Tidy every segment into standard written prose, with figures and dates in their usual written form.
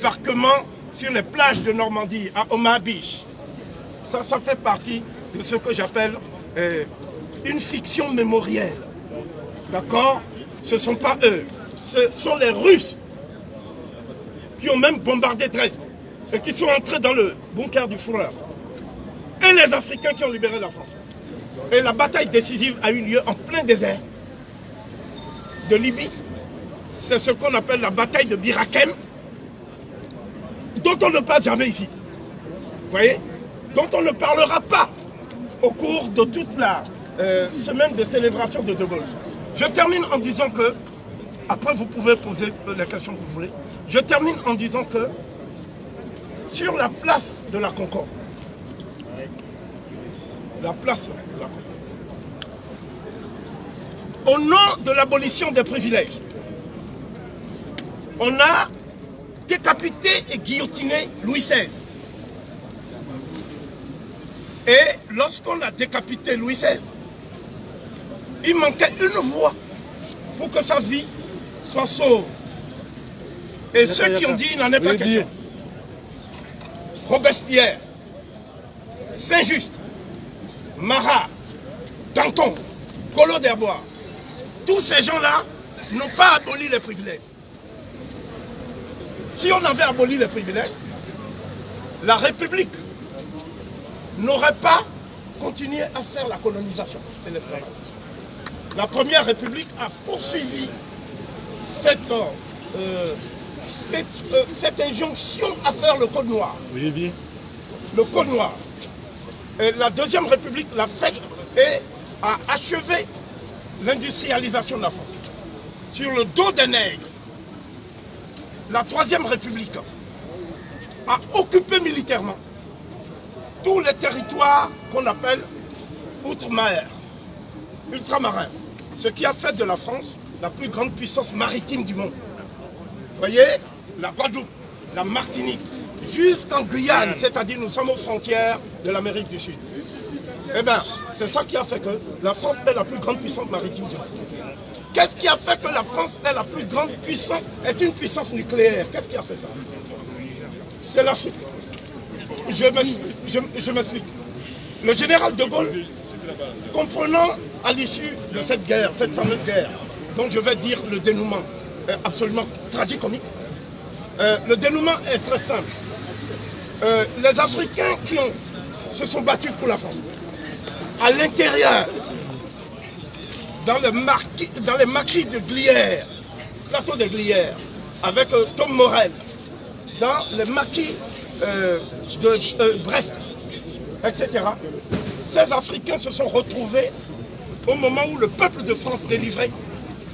Débarquement sur les plages de Normandie, à Omaha Beach. Ça fait partie de ce que j'appelle une fiction mémorielle. D'accord? Ce ne sont pas eux. Ce sont les Russes qui ont même bombardé Dresde et qui sont entrés dans le bunker du Führer. Et les Africains qui ont libéré la France. Et la bataille décisive a eu lieu en plein désert de Libye. C'est ce qu'on appelle la bataille de Bir Hakeim, dont on ne parle jamais ici. Vous voyez? Dont on ne parlera pas au cours de toute la semaine de célébration de De Gaulle. Je termine en disant que, après vous pouvez poser les questions que vous voulez, je termine en disant que sur la place de la Concorde, au nom de l'abolition des privilèges, on a décapité et guillotiné Louis XVI. Et lorsqu'on a décapité Louis XVI, il manquait une voie pour que sa vie soit sauve. Et ceux qui ont dit il n'en est pas question, Robespierre, Saint-Just, Marat, Danton, Collot d'Herbois, tous ces gens-là n'ont pas aboli les privilèges. Si on avait aboli les privilèges, la République n'aurait pas continué à faire la colonisation et l'esclavage. La Première République a poursuivi cette injonction à faire le Code noir. Oui. Le Code noir. Et la Deuxième République l'a fait et a achevé l'industrialisation de la France. Sur le dos des nègres, la Troisième République a occupé militairement tous les territoires qu'on appelle ultramarins, ce qui a fait de la France la plus grande puissance maritime du monde. Vous voyez, la Guadeloupe, la Martinique, jusqu'en Guyane, c'est-à-dire nous sommes aux frontières de l'Amérique du Sud. Eh bien, c'est ça qui a fait que la France est la plus grande puissance maritime du monde. Qu'est-ce qui a fait que la France est la plus grande puissance, est une puissance nucléaire? Qu'est-ce qui a fait ça? C'est l'Afrique. Je m'explique. Le général de Gaulle, comprenant à l'issue de cette guerre, cette fameuse guerre, dont je vais dire le dénouement absolument tragicomique, le dénouement est très simple. Les Africains qui se sont battus pour la France, à l'intérieur, dans les maquis de Glières, plateau de Glières, avec Tom Morel, dans les maquis de Brest, etc. Ces Africains se sont retrouvés au moment où le peuple de France délivré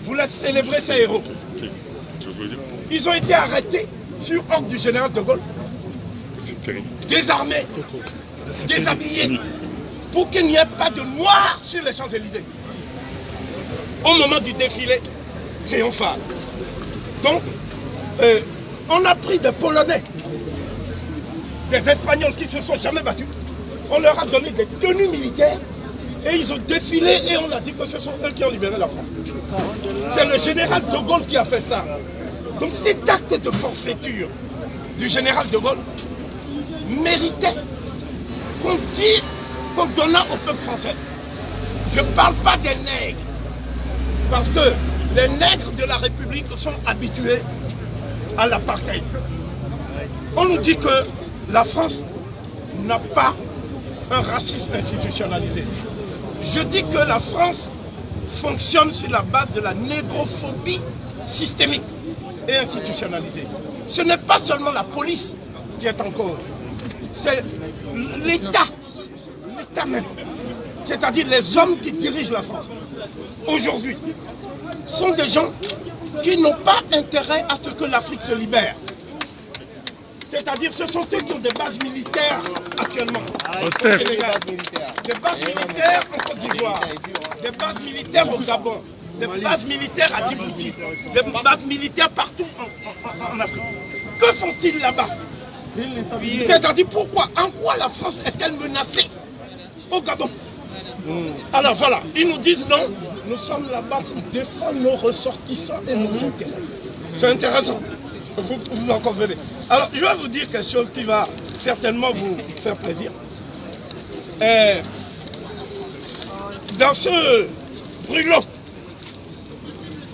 voulait célébrer ses héros. Ils ont été arrêtés sur ordre du général de Gaulle, désarmés, déshabillés, pour qu'il n'y ait pas de noirs sur les Champs-Élysées au moment du défilé triomphal. Donc, on a pris des Polonais, des Espagnols qui ne se sont jamais battus, on leur a donné des tenues militaires et ils ont défilé et on a dit que ce sont eux qui ont libéré la France. C'est le général de Gaulle qui a fait ça. Donc cet acte de forfaiture du général de Gaulle méritait qu'on donnât au peuple français. Je ne parle pas des nègres, parce que les nègres de la République sont habitués à l'apartheid. On nous dit que la France n'a pas un racisme institutionnalisé. Je dis que la France fonctionne sur la base de la négrophobie systémique et institutionnalisée. Ce n'est pas seulement la police qui est en cause, c'est l'État même. C'est-à-dire les hommes qui dirigent la France aujourd'hui sont des gens qui n'ont pas intérêt à ce que l'Afrique se libère. C'est-à-dire ce sont eux qui ont des bases militaires actuellement au Sénégal, des bases militaires en Côte d'Ivoire, des bases militaires au Gabon, des bases militaires à Djibouti, des bases militaires partout en Afrique. Que font-ils là-bas? C'est-à-dire pourquoi, en quoi la France est-elle menacée au Gabon? Alors voilà, ils nous disent non, nous sommes là-bas pour défendre nos ressortissants et nos intérêts. C'est intéressant, vous en convenez. Alors, je vais vous dire quelque chose qui va certainement vous faire plaisir. Dans ce brûlot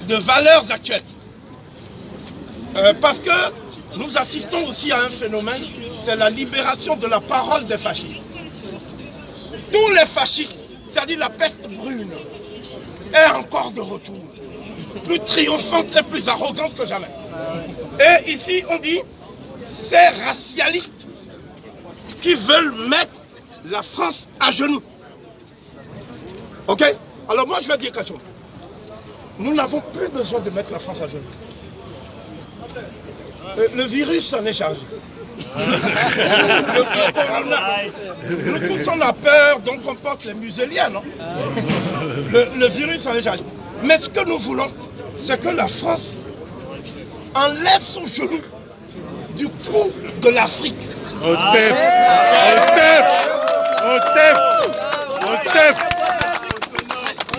de valeurs actuelles, parce que nous assistons aussi à un phénomène, c'est la libération de la parole des fascistes. Tous les fascistes, c'est-à-dire la peste brune, est encore de retour, plus triomphante et plus arrogante que jamais. Et ici, on dit, ces racialistes qui veulent mettre la France à genoux. Ok? Alors moi, je vais dire quelque chose. Nous n'avons plus besoin de mettre la France à genoux. Le virus s'en est chargé. Le corona. Nous tous on a peur, donc on porte les museliens, non? Le virus s'en est chargé. Mais ce que nous voulons, c'est que la France enlève son genou du cou de l'Afrique. Au tep.